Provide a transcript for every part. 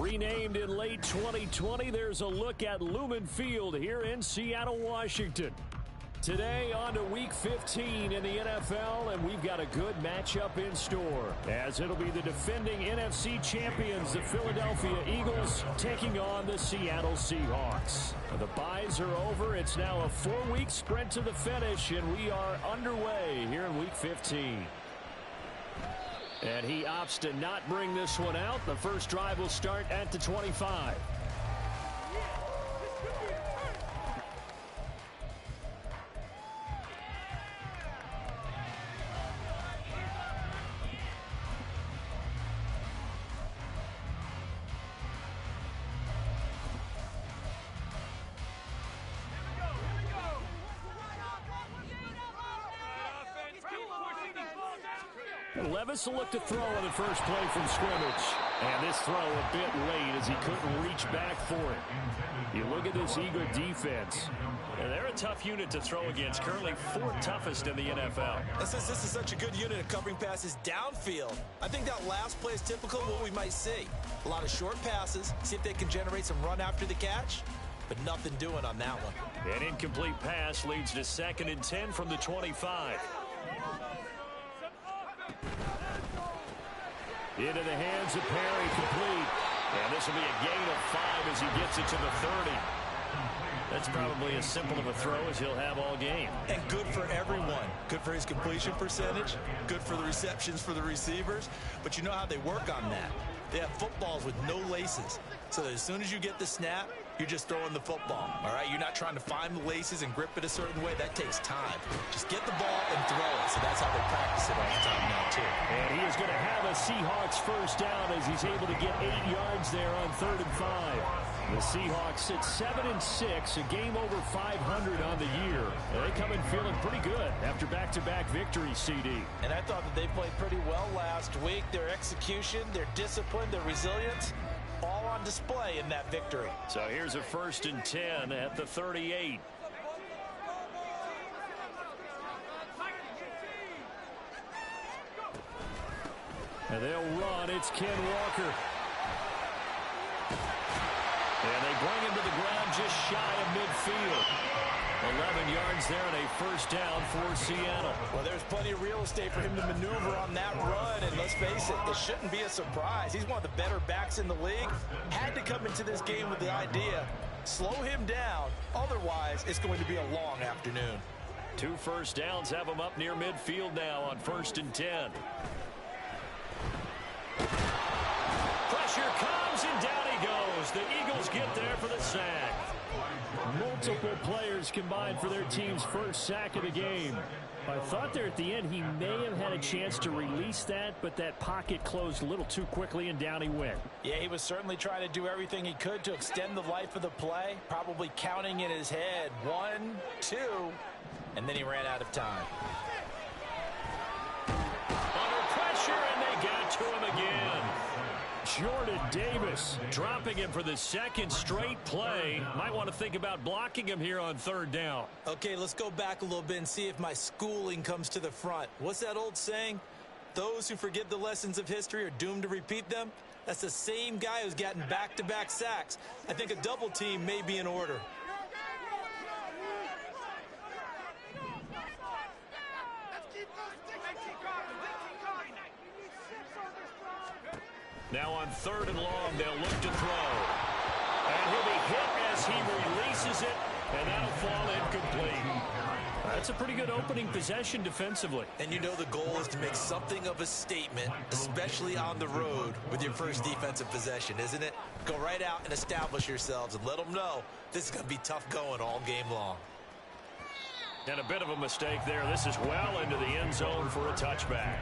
Renamed in late 2020, there's a look at Lumen Field here in Seattle, Washington. Today on to Week 15 in the NFL, and we've got a good matchup in store, as it'll be the defending NFC champions, the Philadelphia Eagles, taking on the Seattle Seahawks. The byes are over. It's now a 4-week sprint to the finish, and we are underway here in Week 15. And he opts to not bring this one out. The first drive will start at the 25. Levis will look to throw on the first play from scrimmage. And this throw a bit late as he couldn't reach back for it. You look at this Eagle defense. And they're a tough unit to throw against. Currently 4th toughest in the NFL. Since this is such a good unit of covering passes downfield, I think that last play is typical of what we might see. A lot of short passes. See if they can generate some run after the catch. But nothing doing on that one. An incomplete pass leads to 2nd and 10 from the 25. Into the hands of Perry, complete. And this will be a gain of 5 as he gets it to the 30. That's probably as simple of a throw as he'll have all game. And good for everyone. Good for his completion percentage. Good for the receptions for the receivers. But you know how they work on that. They have footballs with no laces. So that as soon as you get the snap, you're just throwing the football. All right? You're not trying to find the laces and grip it a certain way. That takes time. Just get the ball and throw it. So that's how they practice it all the time now, too. And he is going to have a Seahawks first down as he's able to get 8 yards there on 3rd and 5. The Seahawks sit 7-6, a game over 500 on the year. They come in feeling pretty good after back-to-back victories, CD. And I thought that they played pretty well last week. Their execution, their discipline, their resilience, all on display in that victory. So here's a 1st and 10 at the 38. And they'll run. It's Ken Walker. And they bring him to the ground just shy of midfield. 11 yards there and a first down for Seattle. Well, there's plenty of real estate for him to maneuver on that run. And let's face it, it shouldn't be a surprise. He's one of the better backs in the league. Had to come into this game with the idea, slow him down. Otherwise, it's going to be a long afternoon. 2 first downs have him up near midfield now on 1st and 10. Pressure comes and down he goes. The Eagles get there for the sack. Multiple players combined for their team's first sack of the game. I thought there at the end he may have had a chance to release that, but that pocket closed a little too quickly and down he went. Yeah, he was certainly trying to do everything he could to extend the life of the play, probably counting in his head 1, 2, and then he ran out of time. Under pressure, and they got to him again. Jordan Davis dropping him for the 2nd straight play. Might want to think about blocking him here on 3rd down. Okay, let's go back a little bit and see if my schooling comes to the front. What's that old saying? Those who forget the lessons of history are doomed to repeat them. That's the same guy who's gotten back-to-back sacks. I think a double team may be in order. Now on 3rd and long, they'll look to throw. And he'll be hit as he releases it, and that'll fall incomplete. That's a pretty good opening possession defensively. And you know the goal is to make something of a statement, especially on the road with your first defensive possession, isn't it? Go right out and establish yourselves and let them know this is going to be tough going all game long. And a bit of a mistake there. This is well into the end zone for a touchback.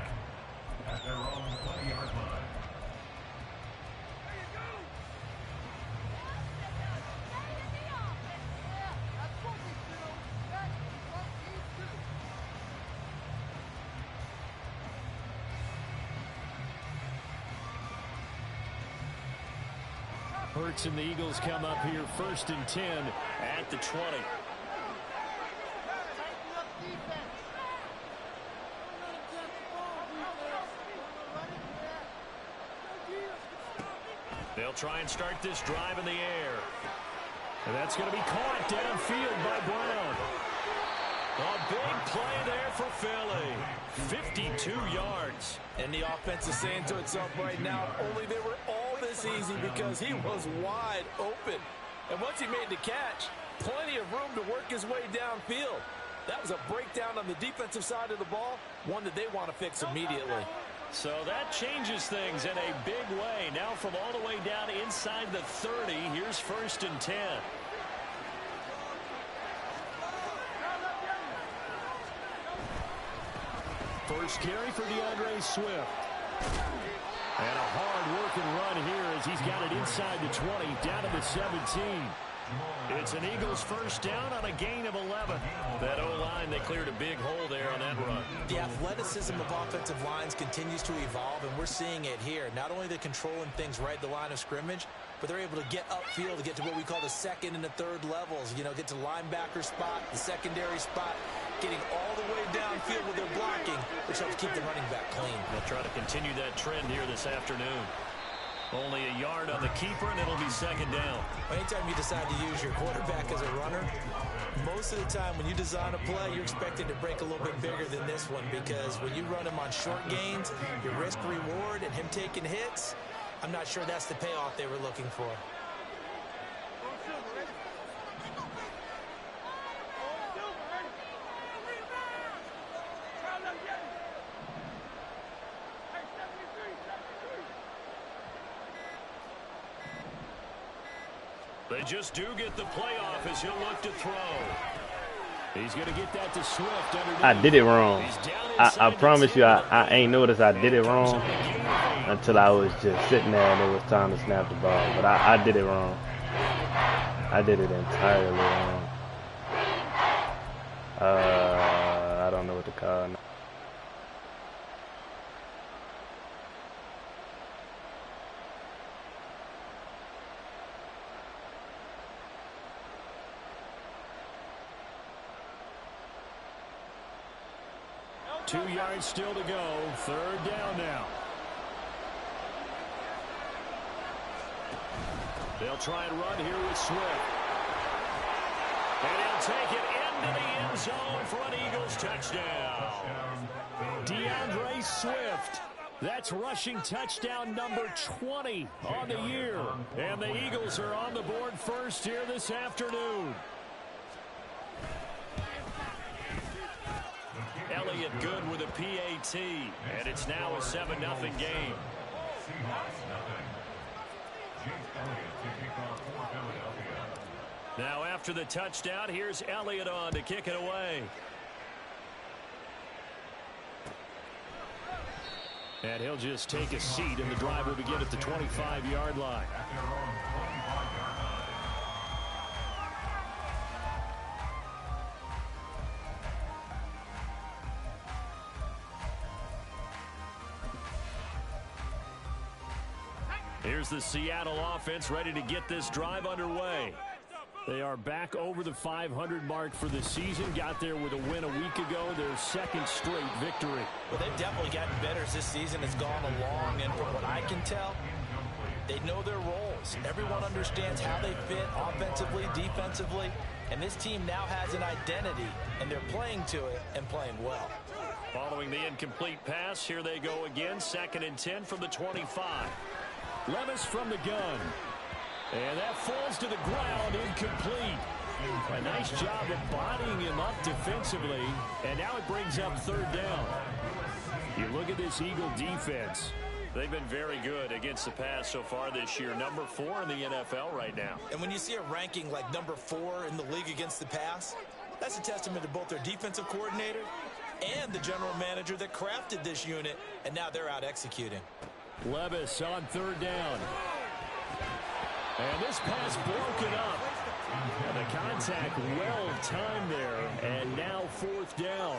Hurts and the Eagles come up here 1st and 10 at the 20. They'll They'll try and start this drive in the air. And that's going to be caught downfield by Brown. A big play there for Philly. 52 yards. And the offense is saying to itself right now, only they were all this easy because he was wide open. And once he made the catch, plenty of room to work his way downfield. That was a breakdown on the defensive side of the ball, one that they want to fix immediately. So that changes things in a big way. Now from all the way down inside the 30, here's 1st and 10. First carry for DeAndre Swift. And a hard-working run here as he's got it inside the 20, down to the 17. It's an Eagles first down on a gain of 11. That O-line, they cleared a big hole there on that run. The athleticism of offensive lines continues to evolve, and we're seeing it here. Not only they're controlling things right at the line of scrimmage, but they're able to get upfield to get to what we call the second and the third levels. You know, get to linebacker spot, the secondary spot, getting all the way downfield with their blocking, which helps keep the running back clean. They'll try to continue that trend here this afternoon. Only a yard on the keeper, and it'll be 2nd down. Anytime you decide to use your quarterback as a runner, most of the time when you design a play, you're expected to break a little bit bigger than this one, because when you run him on short gains, your risk-reward and him taking hits, I'm not sure that's the payoff they were looking for. They just do get the playoff as he'll look to throw. He's going to get that to Swift underneath. I did it wrong. I promise you, I ain't noticed I did it wrong until I was just sitting there and it was time to snap the ball. But I did it wrong. I did it entirely wrong. I don't know what to call it. Two yards still to go. 3rd down now. They'll try and run here with Swift. And he'll take it into the end zone for an Eagles touchdown. DeAndre Swift. That's rushing touchdown number 20 on the year. And the Eagles are on the board first here this afternoon. Elliott good with a PAT, and it's now a 7-0 game. Now after the touchdown, here's Elliott on to kick it away. And he'll just take a seat, and the drive will begin at the 25-yard line. Here's the Seattle offense ready to get this drive underway. They are back over the 500 mark for the season. Got there with a win a week ago, their 2nd straight victory. Well, they've definitely gotten better as this season has gone along, and from what I can tell, they know their roles. Everyone understands how they fit offensively, defensively, and this team now has an identity, and they're playing to it and playing well. Following the incomplete pass, here they go again, 2nd and 10 from the 25. Levis from the gun. And that falls to the ground, incomplete. A nice job of bodying him up defensively. And now it brings up 3rd down. You look at this Eagle defense. They've been very good against the pass so far this year. Number 4 in the NFL right now. And when you see a ranking like number 4 in the league against the pass, that's a testament to both their defensive coordinator and the general manager that crafted this unit. And now they're out executing. Levis on 3rd down. And this pass broken up. And the contact well timed there. And now 4th down.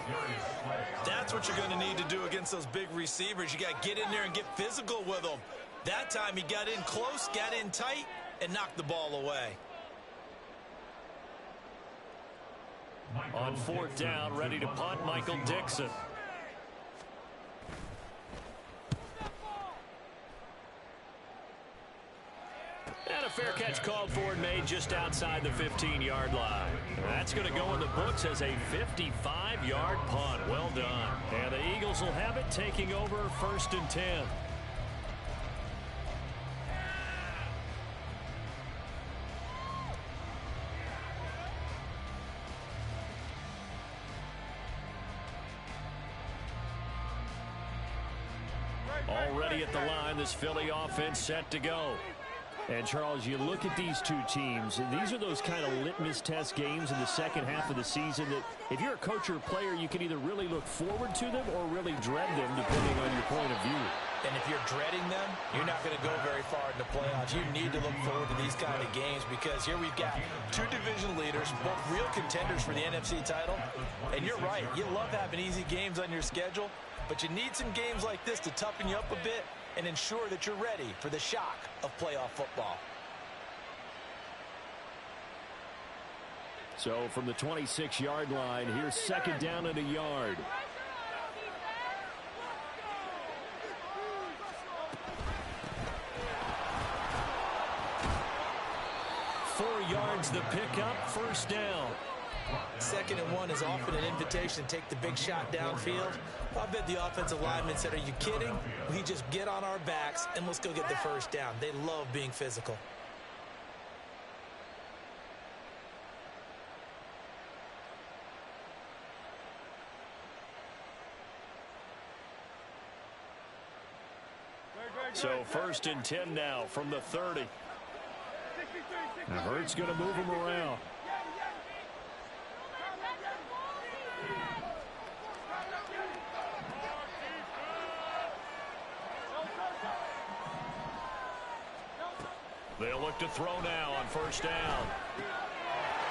That's what you're going to need to do against those big receivers. You got to get in there and get physical with them. That time he got in close, got in tight, and knocked the ball away. On 4th down, ready to punt, Michael Dixon. fair catch called for and made just outside the 15-yard line. That's going to go in the books as a 55-yard punt. Well done. And the Eagles will have it, taking over 1st and 10. Already at the line, this Philly offense set to go. And, Charles, you look at these two teams, and these are those kind of litmus test games in the second half of the season that if you're a coach or a player, you can either really look forward to them or really dread them, depending on your point of view. And if you're dreading them, you're not going to go very far in the playoffs. You need to look forward to these kind of games because here we've got two division leaders, both real contenders for the NFC title. And you're right, you love having easy games on your schedule, but you need some games like this to toughen you up a bit and ensure that you're ready for the shock of playoff football. So from the 26-yard line, here's 2nd down and a yard. Yards the pickup, 1st down. 2nd and 1 is often an invitation to take the big shot downfield. I bet the offensive lineman said, are you kidding? We just get on our backs and let's go get the 1st down. They love being physical. So 1st and 10 now from the 30. Now Hurts going to move him around. They'll look to throw now on 1st down.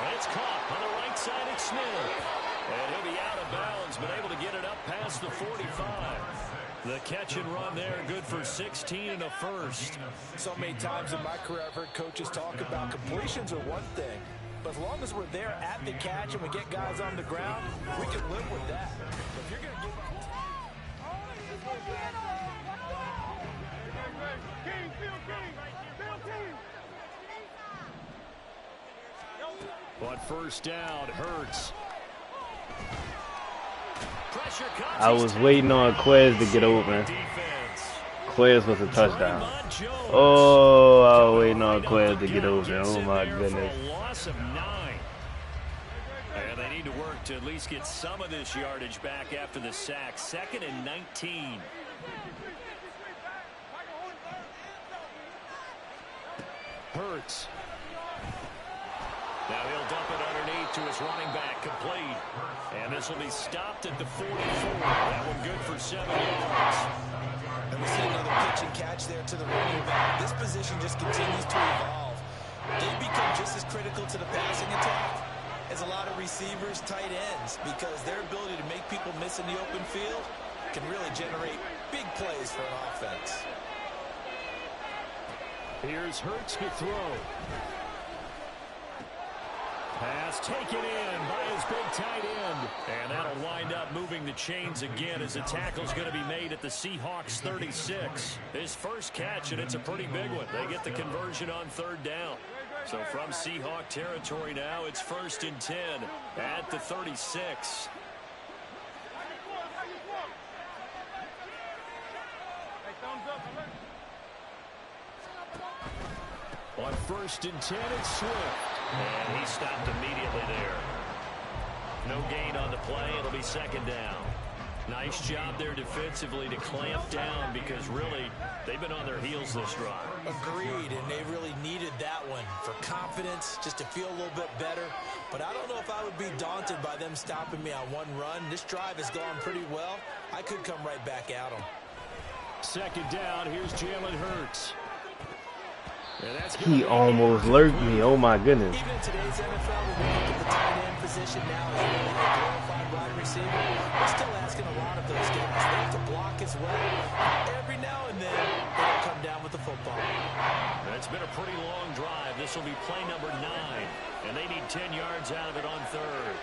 And it's caught on the right side. It's Smith. And he'll be out of bounds, but able to get it up past the 45. The catch and run there, good for 16 and a 1st. So many times in my career I've heard coaches talk about completions are one thing, but as long as we're there at the catch and we get guys on the ground, we can live with that. But if you're going to give on 1st down, Hurts. I was waiting on Quez to get open. Quez was a touchdown. Oh, I was waiting on Quez to get open. Oh, my goodness. And they need to work to at least get some of this yardage back after the sack. 2nd and 19. Hurts. Now he'll dump it underneath to his running back, complete. And this will be stopped at the 44. That one good for 7 yards. And we see another pitch and catch there to the running back. This position just continues to evolve. They become just as critical to the passing attack as a lot of receivers, tight ends, because their ability to make people miss in the open field can really generate big plays for an offense. Here's Hurts to throw. Pass taken in by his big tight end. And that'll wind up moving the chains again as the tackle's going to be made at the Seahawks 36. His first catch, and it's a pretty big one. They get the conversion on 3rd down. So from Seahawk territory now, it's 1st and 10 at the 36. On 1st and 10, it's Swift. And he stopped immediately there. No gain on the play. It'll be 2nd down. Nice job there defensively to clamp down because really they've been on their heels this drive. Agreed, and they really needed that one for confidence, just to feel a little bit better. But I don't know if I would be daunted by them stopping me on one run. This drive has gone pretty well. I could come right back at them. 2nd down. Here's Jalen Hurts. He almost lurked me. Oh, my goodness. Even in today's NFL, when we look at the tight end position now as really a glorified wide receiver, we're still asking a lot of those guys. They have to block as well. Every now and then, they'll come down with the football. It's been a pretty long drive. This will be play number 9, and they need 10 yards out of it on 3rd.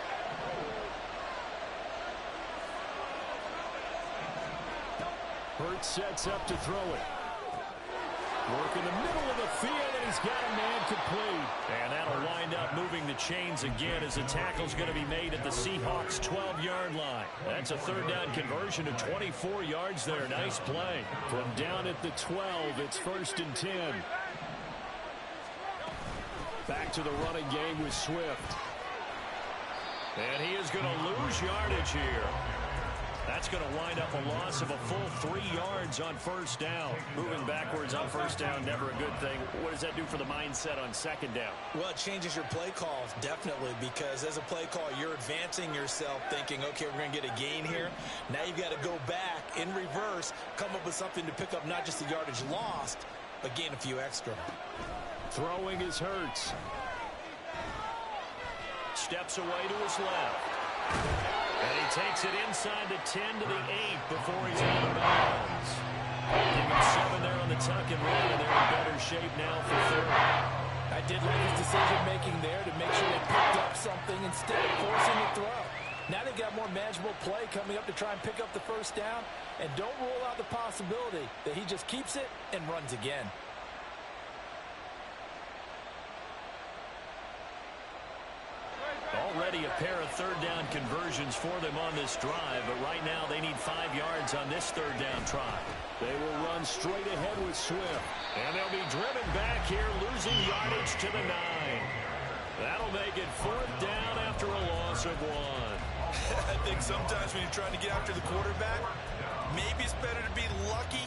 Hurts sets up to throw it. Work in the middle of the field, and he's got a man complete. And that'll wind up moving the chains again as the tackle's going to be made at the Seahawks' 12-yard line. That's a third down conversion of 24 yards there. Nice play. From down at the 12, it's 1st and 10. Back to the running game with Swift. And he is going to lose yardage here. That's going to wind up a loss of a full 3 yards on 1st down. Moving backwards on 1st down, never a good thing. What does that do for the mindset on 2nd down? Well, it changes your play call, definitely, because as a play call, you're advancing yourself thinking, okay, we're going to get a gain here. Now you've got to go back in reverse, come up with something to pick up not just the yardage lost, but gain a few extra. Throwing is Hurts. Steps away to his left. And he takes it inside the 10 to the 8 before he's out of bounds. Give him 7 there on the tuck and run, and they're in better shape now for 3rd. I did like his decision-making there to make sure they picked up something instead of forcing the throw. Now they've got more manageable play coming up to try and pick up the 1st down, and don't rule out the possibility that he just keeps it and runs again. Already a pair of 3rd down conversions for them on this drive, but right now they need 5 yards on this 3rd down try. They will run straight ahead with Swift. And they'll be driven back here, losing yardage to the 9. That'll make it 4th down after a loss of 1. I think sometimes when you're trying to get after the quarterback, maybe it's better to be lucky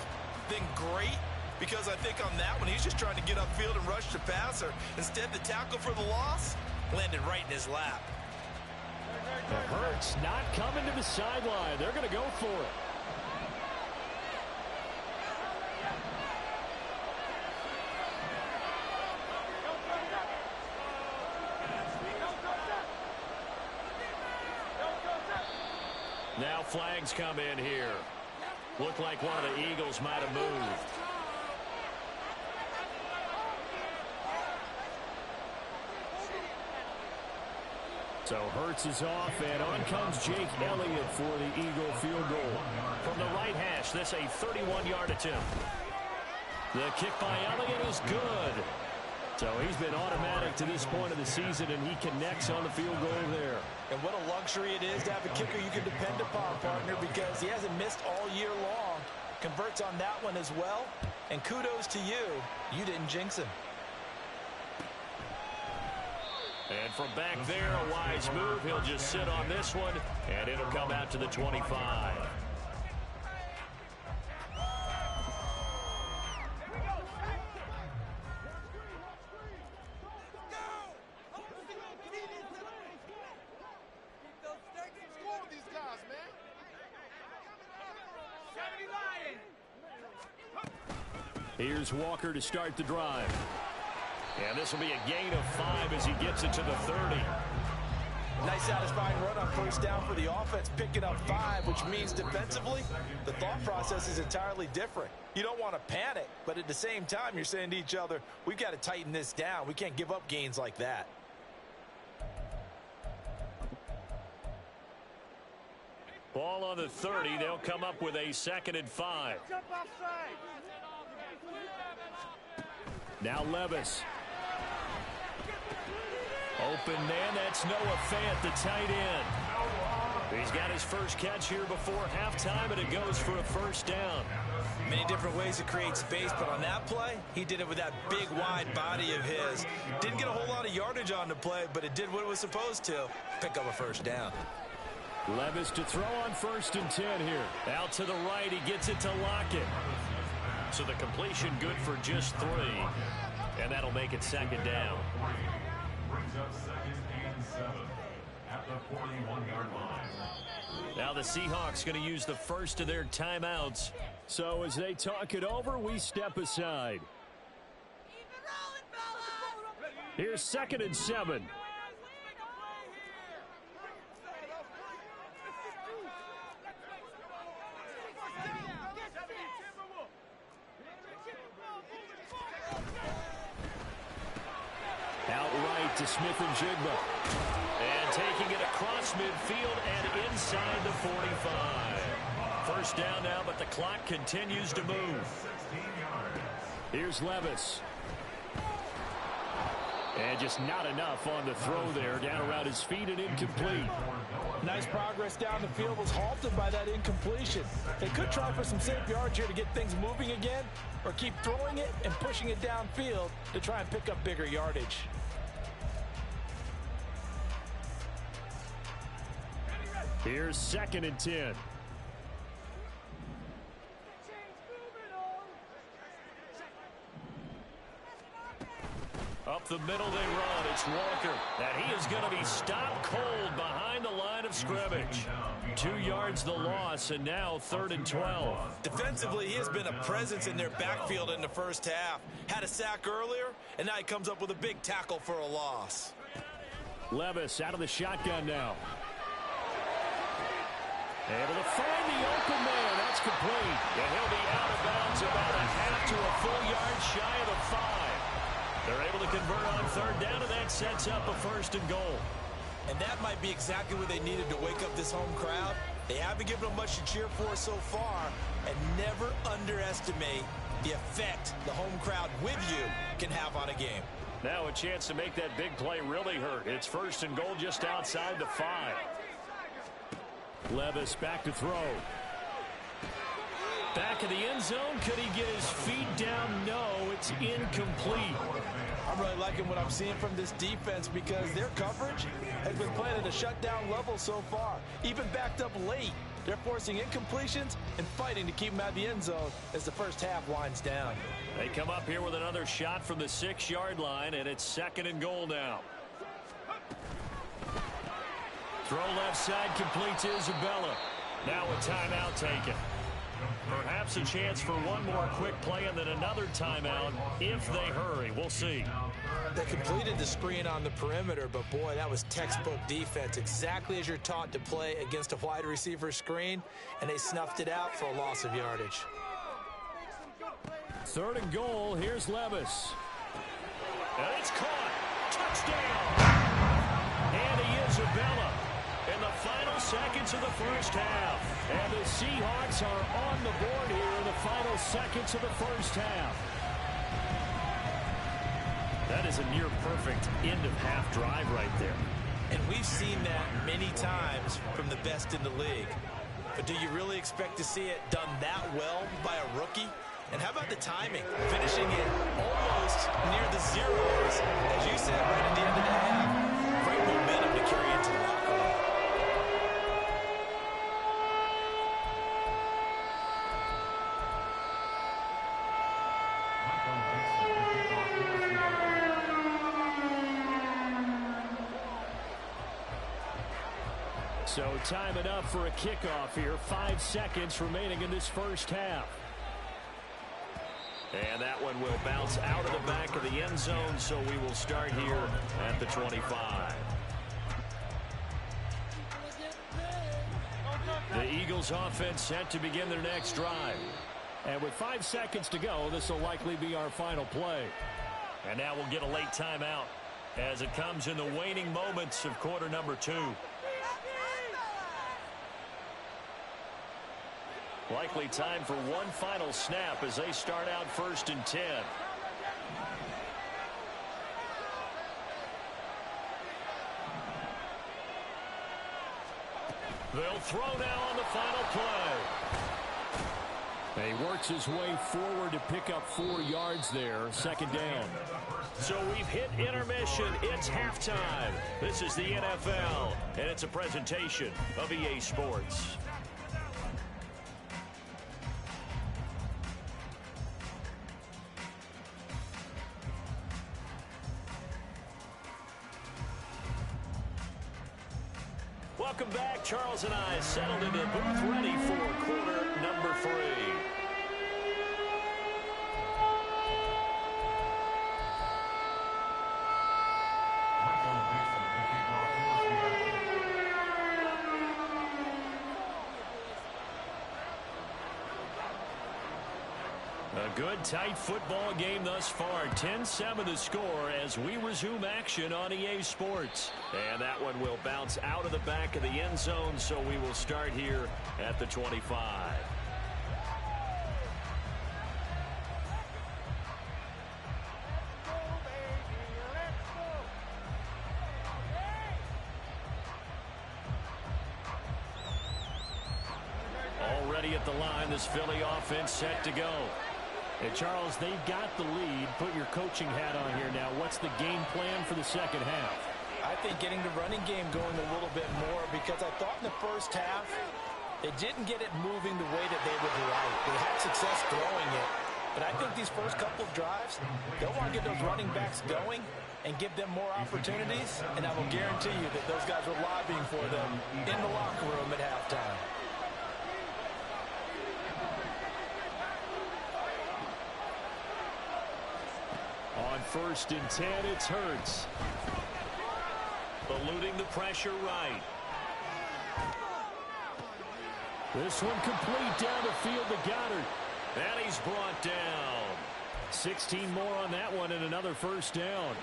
than great. Because I think on that one, he's just trying to get upfield and rush the passer. Instead, the tackle for the loss landed right in his lap. Hurts not coming to the sideline. They're going to go for it. Now flags come in here. Looked like one of the Eagles might have moved. So Hurts is off, and on comes Jake Elliott for the Eagle field goal. From the right hash, this a 31-yard attempt. The kick by Elliott is good. So he's been automatic to this point of the season, and he connects on the field goal there. And what a luxury it is to have a kicker you can depend upon, partner, because he hasn't missed all year long. Converts on that one as well. And kudos to you. You didn't jinx him. And from back there, a wise move. He'll just sit on this one, and it'll come out to the 25. Here's Walker to start the drive. And this will be a gain of 5 as he gets it to the 30. Nice satisfying run on 1st down for the offense, picking up 5, which means defensively, the thought process is entirely different. You don't want to panic, but at the same time, you're saying to each other, we've got to tighten this down. We can't give up gains like that. Ball on the 30. They'll come up with a 2nd and 5. Now Levis. Open man, that's Noah Fant, the tight end. He's got his first catch here before halftime, and it goes for a 1st down. Many different ways to create space, but on that play, he did it with that big, wide body of his. Didn't get a whole lot of yardage on the play, but it did what it was supposed to, pick up a 1st down. Levis to throw on 1st and 10 here. Out to the right, he gets it to Lockett. So the completion good for just 3, and that'll make it 2nd down. Now the Seahawks going to use the first of their timeouts. So as they talk it over, we step aside. Here's 2nd and 7. Outright to Smith-Njigba. And taking it across midfield and inside the 45. 1st down now, but the clock continues to move. Here's Levis. And just not enough on the throw there. Down around his feet and incomplete. Nice progress down the field was halted by that incompletion. They could try for some safe yards here to get things moving again, or keep throwing it and pushing it downfield to try and pick up bigger yardage. Here's 2nd and 10. Up the middle they run. It's Walker. And he is going to be stopped cold behind the line of scrimmage. 2 yards the loss, and now 3rd and 12. Defensively, he has been a presence in their backfield in the first half. Had a sack earlier, and now he comes up with a big tackle for a loss. Levis out of the shotgun now. Able to find the open man. That's complete. And he'll be out of bounds about a half to a full yard shy of the 5. They're able to convert on 3rd down, and that sets up a 1st and goal. And that might be exactly what they needed to wake up this home crowd. They haven't given them much to cheer for so far, and never underestimate the effect the home crowd with you can have on a game. Now a chance to make that big play really hurt. It's 1st and goal just outside the 5. Levis back to throw. Back of the end zone. Could he get his feet down? No, it's incomplete. I'm really liking what I'm seeing from this defense because their coverage has been playing at a shutdown level so far. Even backed up late, they're forcing incompletions and fighting to keep them out of the end zone as the first half winds down. They come up here with another shot from the 6-yard line, and it's 2nd and goal now. Throw left side, complete to Isabella. Now a timeout taken. Perhaps a chance for one more quick play and then another timeout if they hurry. We'll see. They completed the screen on the perimeter, but boy, that was textbook defense. Exactly as you're taught to play against a wide receiver screen, and they snuffed it out for a loss of yardage. 3rd and goal. Here's Levis. And it's caught. Touchdown. And Isabella. In the final seconds of the first half. And the Seahawks are on the board here in the final seconds of the first half. That is a near-perfect end-of-half drive right there. And we've seen that many times from the best in the league. But do you really expect to see it done that well by a rookie? And how about the timing? Finishing it almost near the zeros. As you said, right at the end of the half. Great momentum to carry into the locker room. So time enough for a kickoff here. 5 seconds remaining in this first half. And that one will bounce out of the back of the end zone, so we will start here at the 25. The Eagles offense set to begin their next drive. And with 5 seconds to go, this will likely be our final play. And now we'll get a late timeout as it comes in the waning moments of quarter number 2. Likely time for one final snap as they start out 1st and 10. They'll throw now on the final play. He works his way forward to pick up 4 yards there. 2nd down. So we've hit intermission. It's halftime. This is the NFL, and it's a presentation of EA Sports. Welcome back. Charles and I settled into booth ready for quarter number 3. A good, tight football game thus far. 10-7 the score as we resume action on EA Sports. And that one will bounce out of the back of the end zone, so we will start here at the 25. the line. This Philly offense set to go. And Charles, they've got the lead. Put your coaching hat on here now. What's the game plan for the second half? I think getting the running game going a little bit more, because I thought in the first half they didn't get it moving the way that they would like. They had success throwing it. But I think these first couple of drives, they'll want to get those running backs going and give them more opportunities. And I will guarantee you that those guys were lobbying for them in the locker room at halftime. On 1st and 10, it's Hurts. Eluding the pressure right. This one complete down the field to Goddard. And he's brought down. 16 more on that one and another first down.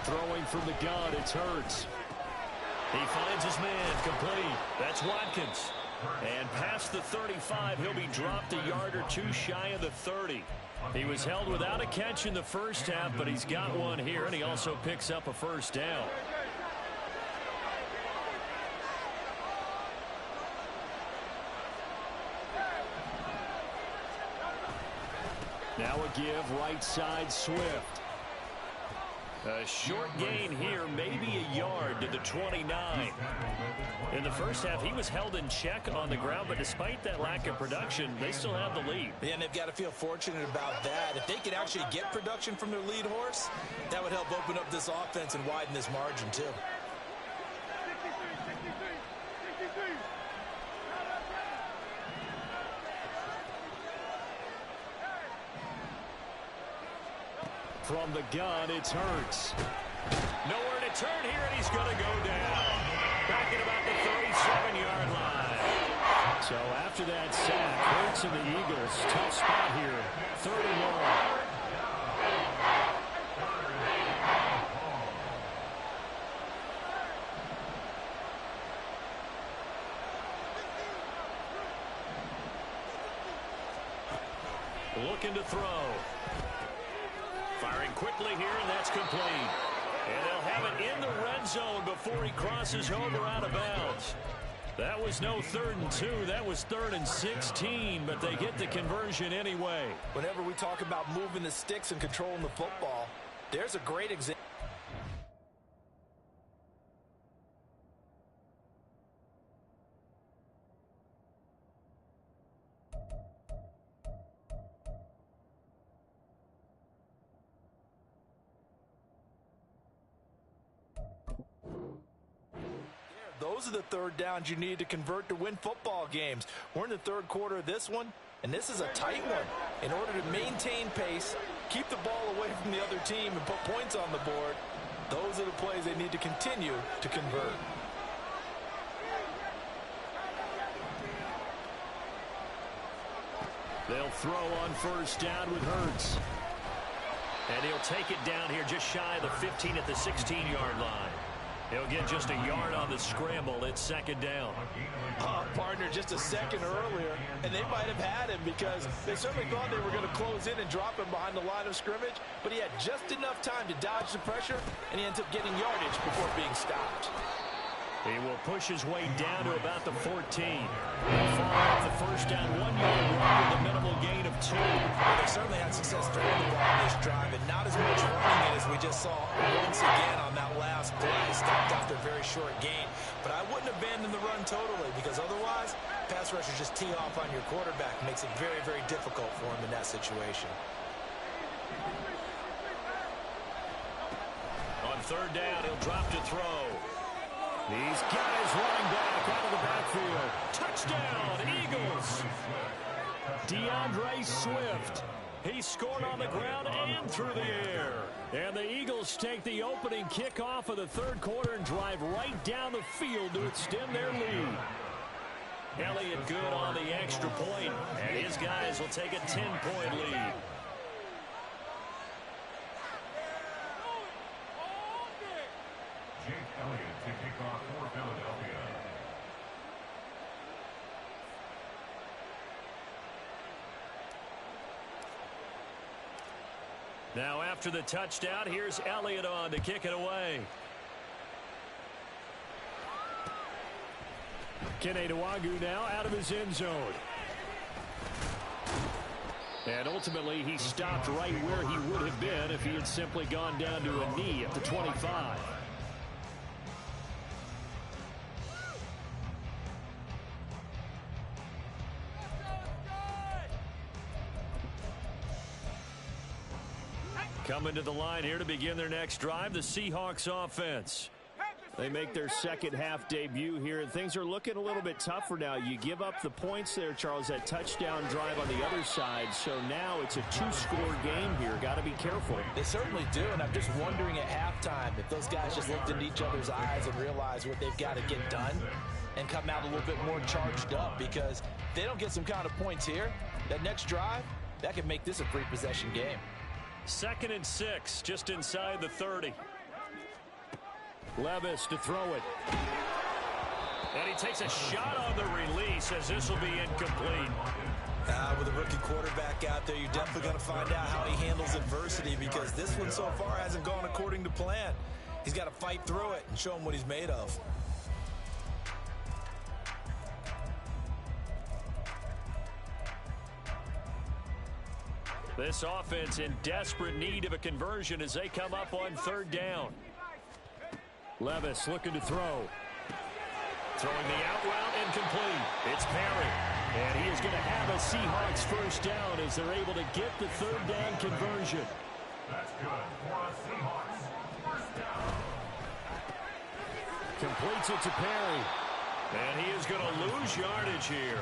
Throwing from the gun, it's Hurts. He finds his man, complete. That's Watkins. And past the 35, he'll be dropped a yard or two shy of the 30. He was held without a catch in the first half, but he's got one here, and he also picks up a first down. Now a give, right side, Swift. A short gain here, maybe a yard to the 29. In the first half, he was held in check on the ground, but despite that lack of production, they still have the lead. Yeah, and they've got to feel fortunate about that. If they could actually get production from their lead horse, that would help open up this offense and widen this margin, too. From the gun, it's Hurts. Nowhere to turn here, and he's going to go down. Back at about the 37-yard line. So after that sack, Hurts and the Eagles, tough spot here. 31. Looking to throw. Firing quickly here, and that's complete. And they'll have it in the red zone before he crosses over out of bounds. That was no 3rd and 2. That was 3rd and 16, but they get the conversion anyway. Whenever we talk about moving the sticks and controlling the football, there's a great example. Those are the third downs you need to convert to win football games. We're in the third quarter of this one, and this is a tight one. In order to maintain pace, keep the ball away from the other team, and put points on the board, those are the plays they need to continue to convert. They'll throw on 1st down with Hurts. And he'll take it down here just shy of the 15 at the 16-yard line. He'll get just a yard on the scramble. It's 2nd down. Partner, just a second earlier, and they might have had him because they certainly thought they were going to close in and drop him behind the line of scrimmage, but he had just enough time to dodge the pressure, and he ends up getting yardage before being stopped. He will push his way down to about the 14. He'll fall off the 1st down 1-yard run with a minimal gain of 2. Well, they certainly had success throwing the ball on this drive, and not as much running it as we just saw once again on that last play. Stopped after a very short gain. But I wouldn't abandon the run totally, because otherwise, pass rushers just tee off on your quarterback. Makes it very, very difficult for him in that situation. On 3rd down, he'll drop to throw. He's got his running back out of the backfield. Touchdown, Eagles. DeAndre Swift. He scored on the ground and through the air. And the Eagles take the opening kickoff of the 3rd quarter and drive right down the field to extend their lead. Elliott good on the extra point, and his guys will take a 10-point lead. Elliott to kick off for Philadelphia. Now after the touchdown, here's Elliott on to kick it away. Keneduagu now out of his end zone. And ultimately, he stopped right where he would have been if he had simply gone down to a knee at the 25. Coming to the line here to begin their next drive, the Seahawks offense. They make their second half debut here, and things are looking a little bit tougher now. You give up the points there, Charles, that touchdown drive on the other side. So now it's a two-score game here. Got to be careful. They certainly do, and I'm just wondering at halftime if those guys just looked into each other's eyes and realized what they've got to get done and come out a little bit more charged up, because if they don't get some kind of points here, that next drive, that could make this a three-possession game. 2nd and 6, just inside the 30. Levis to throw it. And he takes a shot on the release as this will be incomplete. With a rookie quarterback out there, you're definitely going to find out how he handles adversity, because this one so far hasn't gone according to plan. He's got to fight through it and show him what he's made of. This offense in desperate need of a conversion as they come up on 3rd down. Levis looking to throw. Throwing the out route, incomplete. It's Perry. And he is going to have a Seahawks first down as they're able to get the 3rd down conversion. That's good for a Seahawks. First down. Completes it to Perry. And he is going to lose yardage here.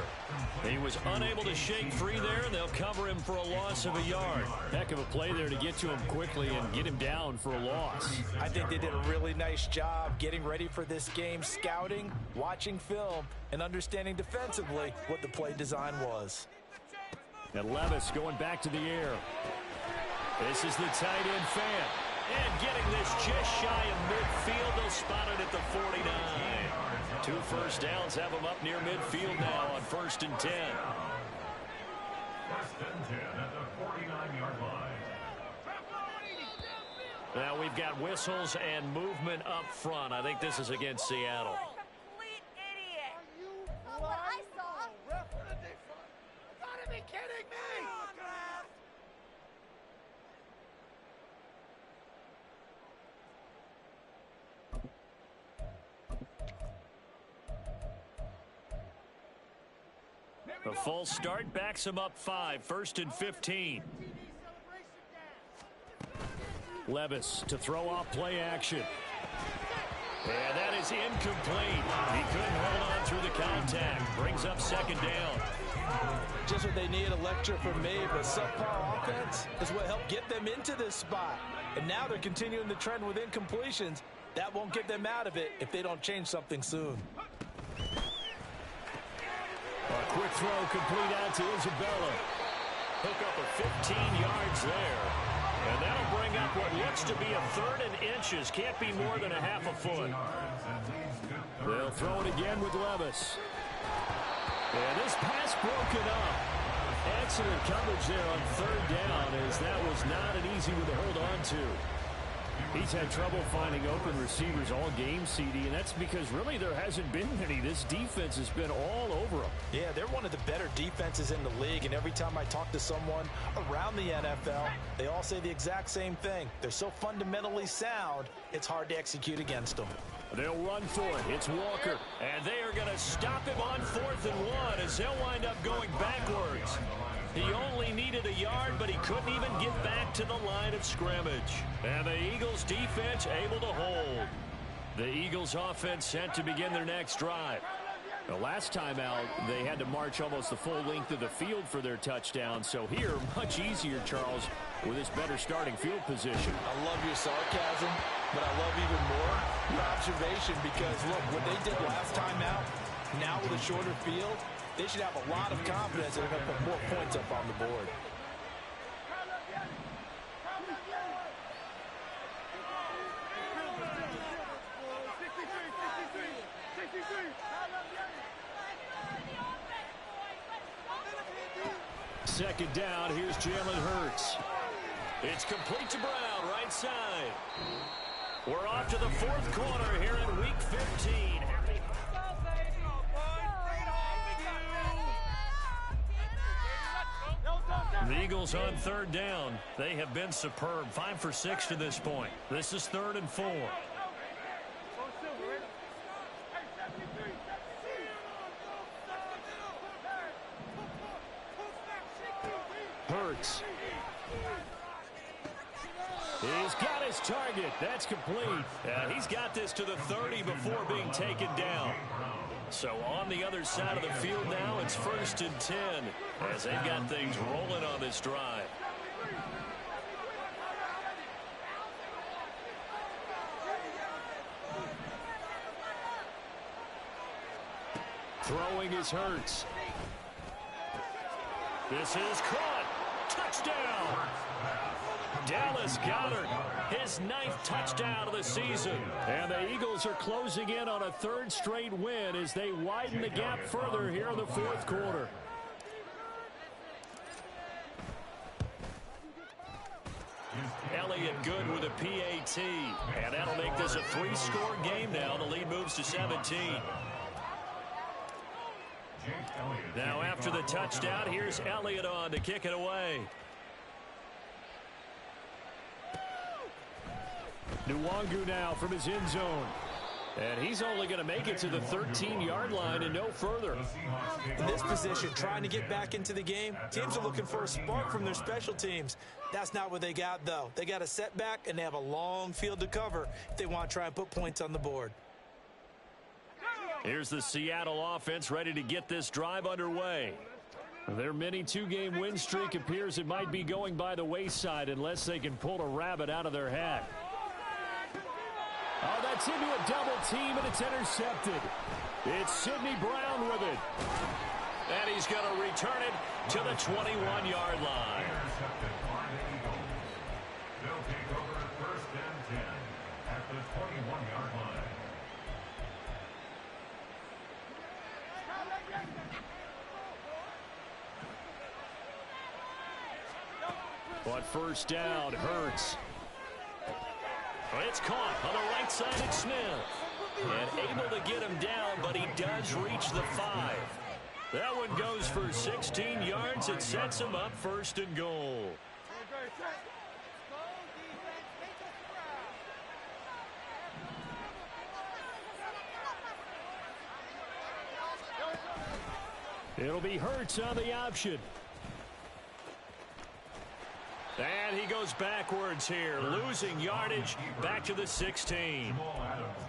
He was unable to shake free there, and they'll cover him for a loss of a yard. Heck of a play there to get to him quickly and get him down for a loss. I think they did a really nice job getting ready for this game, scouting, watching film, and understanding defensively what the play design was. And Levis going back to the air. This is the tight end fan. And getting this just shy of midfield. They'll spot it at the 49. 2 first downs have them up near midfield now on 1st and 10. 1st and 10 at the 49-yard line. Now we've got whistles and movement up front. I think this is against Seattle. Complete idiot. That's what I saw. You gotta be kidding me. The false start backs him up 5. 1st and 15. Levis to throw off play action. And that is incomplete. He couldn't hold on through the contact. Brings up 2nd down. Just what they need, a lecture from me, but subpar offense is what helped get them into this spot. And now they're continuing the trend with incompletions. That won't get them out of it if they don't change something soon. A quick throw complete out to Isabella. Hook up a 15 yards there. And that'll bring up what looks to be a 3rd and inches. Can't be more than a half a foot. They'll throw it again with Levis. And this pass broken up. Excellent coverage there on 3rd down, as that was not an easy one to hold on to. He's had trouble finding open receivers all game, CD, and that's because really there hasn't been many. This defense has been all over them. Yeah, they're one of the better defenses in the league, and every time I talk to someone around the NFL, they all say the exact same thing. They're so fundamentally sound, it's hard to execute against them. They'll run for it. It's Walker, and they are going to stop him on 4th and 1 as they'll wind up going backwards. He only needed a yard, but he couldn't even get back to the line of scrimmage. And the Eagles defense able to hold. The Eagles offense set to begin their next drive. The last time out, they had to march almost the full length of the field for their touchdown. So here, much easier, Charles, with this better starting field position. I love your sarcasm, but I love even more your observation, because, look, what they did last time out, now with a shorter field, they should have a lot of confidence they're going to put more points up on the board. Second down, here's Jalen Hurts. It's complete to Brown, right side. We're off to the fourth quarter here in Week 15. The Eagles on third down. They have been superb. 5 for 6 to this point. This is 3rd and 4. Hurts. He's got his target. That's complete. He's got this to the 30 before being taken down. So on the other side of the field now, it's 1st and 10 as they've got things rolling on this drive. Throwing is Hurts. This is caught. Touchdown. Dallas Goedert, his 9th touchdown of the season. And the Eagles are closing in on a 3rd straight win as they widen the gap further here in the 4th quarter. Elliott good with a PAT. And that'll make this a 3-score game now. The lead moves to 17. Now after the touchdown, here's Elliott on to kick it away. Nwangu now from his end zone. And he's only going to make it to the 13-yard line and no further. In this position, trying to get back into the game, teams are looking for a spark from their special teams. That's not what they got, though. They got a setback, and they have a long field to cover if they want to try and put points on the board. Here's the Seattle offense ready to get this drive underway. Their mini 2-game win streak appears it might be going by the wayside unless they can pull a rabbit out of their hat. Oh, that's into a double team, and it's intercepted. It's Sidney Brown with it. And he's going to return it to the 21-yard line. Intercepted by the Eagles. They'll take over at 1st and 10 at the 21-yard line. On 1st down, Hurts. It's caught on the right side at Smith. And able to get him down, but he does reach the 5. That one goes for 16 yards. It sets him up 1st and goal. It'll be Hurts on the option. And he goes backwards here, losing yardage back to the 16.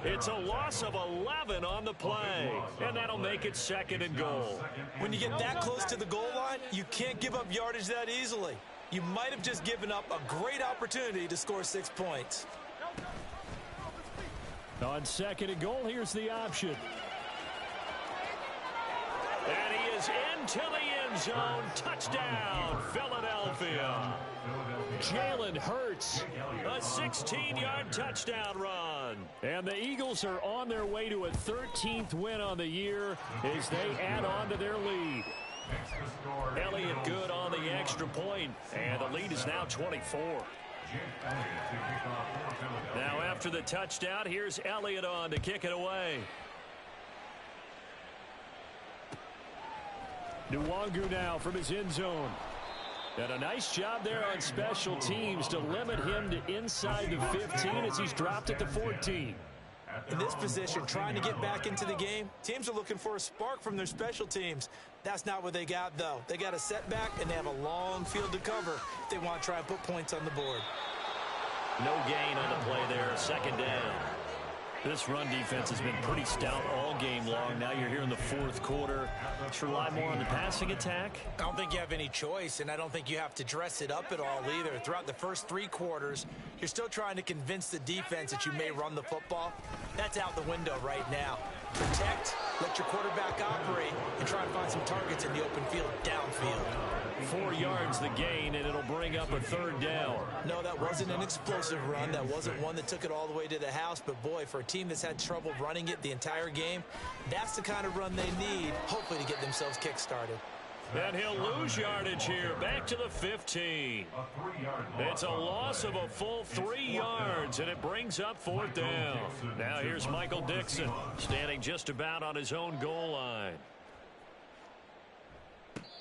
It's a loss of 11 on the play, and that'll make it 2nd and goal. When you get that close to the goal line, you can't give up yardage that easily. You might have just given up a great opportunity to score 6 points. On 2nd and goal, here's the option. And he is into the end zone. Touchdown, Philadelphia. Jalen Hurts, a 16-yard touchdown run. And the Eagles are on their way to a 13th win on the year as they add on to their lead. Elliott good on the extra point, and the lead is now 24. Now after the touchdown, here's Elliott on to kick it away. Nwangu now from his end zone. And a nice job there on special teams to limit him to inside the 15 as he's dropped at the 14. In this position, trying to get back into the game, teams are looking for a spark from their special teams. That's not what they got, though. They got a setback, and they have a long field to cover if they want to try and put points on the board. No gain on the play there, 2nd down. This run defense has been pretty stout all game long. Now you're here in the 4th quarter. Let's rely more on the passing attack. I don't think you have any choice, and I don't think you have to dress it up at all either. Throughout the first 3 quarters, you're still trying to convince the defense that you may run the football. That's out the window right now. Protect, let your quarterback operate, and try and find some targets in the open field downfield. 4 yards the gain, and it'll bring up a 3rd down. No, that wasn't an explosive run. That wasn't one that took it all the way to the house. But, boy, for a team that's had trouble running it the entire game, that's the kind of run they need, hopefully, to get themselves kick-started. And he'll lose yardage here, back to the 15. It's a loss of a full 3 yards, and it brings up 4th down. Now here's Michael Dixon, standing just about on his own goal line.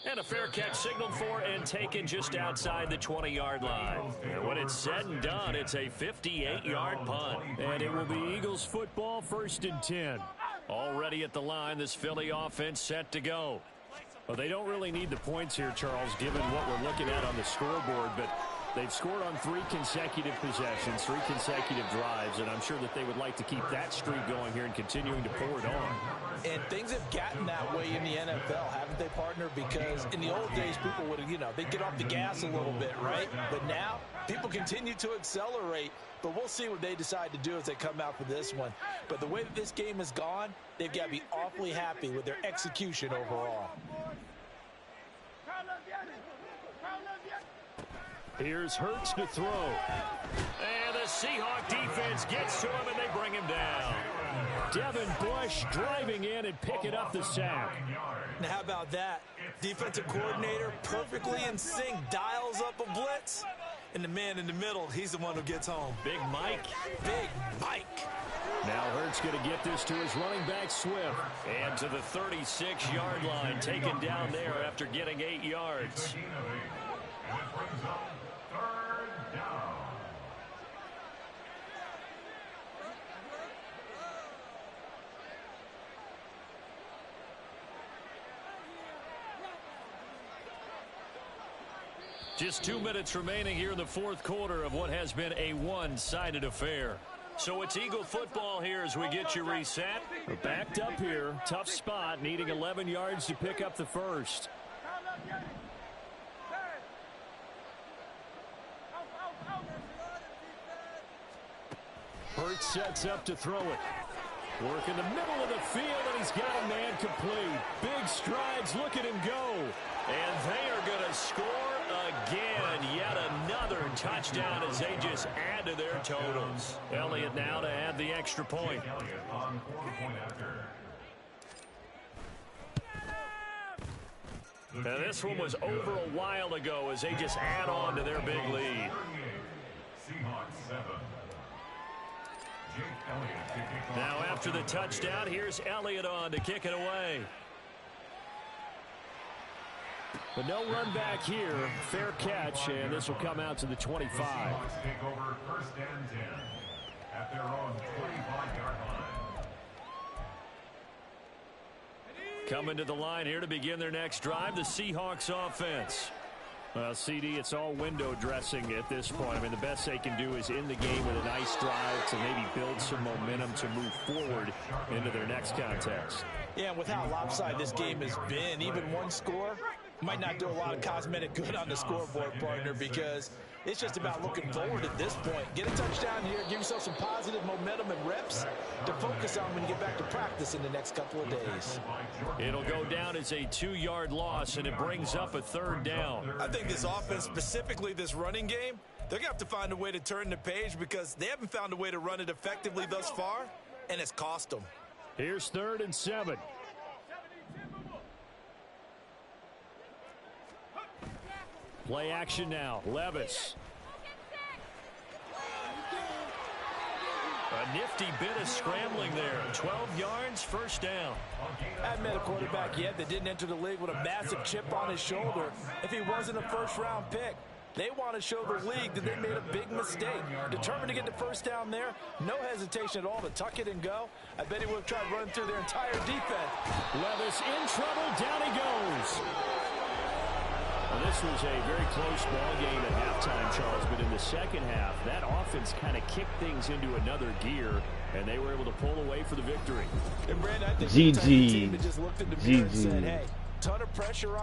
And a fair catch signaled for and taken just outside the 20-yard line. And when it's said and done, it's a 58-yard punt. And it will be Eagles football, 1st and 10. Already at the line, this Philly offense set to go. Well, they don't really need the points here, Charles, given what we're looking at on the scoreboard, but they've scored on 3 consecutive possessions, 3 consecutive drives, and I'm sure that they would like to keep that streak going here and continuing to pour it on. And things have gotten that way in the NFL, haven't they, partner? Because in the old days, people would, they'd get off the gas a little bit, right? But now, people continue to accelerate. But we'll see what they decide to do as they come out for this one. But the way that this game has gone, they've got to be awfully happy with their execution overall. Here's Hurts to throw. And the Seahawk defense gets to him, and they bring him down. Devin Bush driving in and picking up the sack. Now, how about that? Defensive coordinator perfectly in sync, dials up a blitz. And the man in the middle, he's the one who gets home. Big Mike. Big Mike. Now Hurts going to get this to his running back, Swift. And to the 36-yard line, taken down there after getting 8 yards. Just 2 minutes remaining here in the 4th quarter of what has been a one-sided affair. So it's Eagle football here as we get you reset. We're backed up here. Tough spot, needing 11 yards to pick up the first. Hurts sets up to throw it. Work in the middle of the field, and he's got a man complete. Big strides. Look at him go. And they are going to score again. Yet another touchdown as they just add to their totals. Elliott now to add the extra point. Now this one was over a while ago as they just add on to their big lead. Now after the touchdown, here's Elliott on to kick it away. But no run back here. Fair catch, and this will come out to the 25. Take over 1st and 10 at their own 25-yard line. Coming to the line here to begin their next drive, the Seahawks offense. Well, CD, it's all window dressing at this point. I mean, the best they can do is in the game with a nice drive to maybe build some momentum to move forward into their next contest. Yeah, and with how lopsided this game has been, even one score might not do a lot of cosmetic good on the scoreboard, partner, because it's just about looking forward at this point. Get a touchdown here, give yourself some positive momentum and reps to focus on when you get back to practice in the next couple of days. It'll go down as a 2-yard loss, and it brings up a 3rd down. I think this offense, specifically this running game, they're going to have to find a way to turn the page because they haven't found a way to run it effectively thus far, and it's cost them. Here's 3rd and 7. Play action now. Levis. A nifty bit of scrambling there. 12 yards, 1st down. I haven't met a quarterback yet that didn't enter the league with a massive chip on his shoulder if he wasn't a 1st-round pick. They want to show the league that they made a big mistake. Determined to get the 1st down there. No hesitation at all to tuck it and go. I bet he would have tried running through their entire defense. Levis in trouble. Down he goes. Well, this was a very close ball game at halftime, Charles, but in the second half, that offense kind of kicked things into another gear, and they were able to pull away for the victory. And Brandon, I think GG. the team that just looked in the mirror and said, hey, ton of pressure on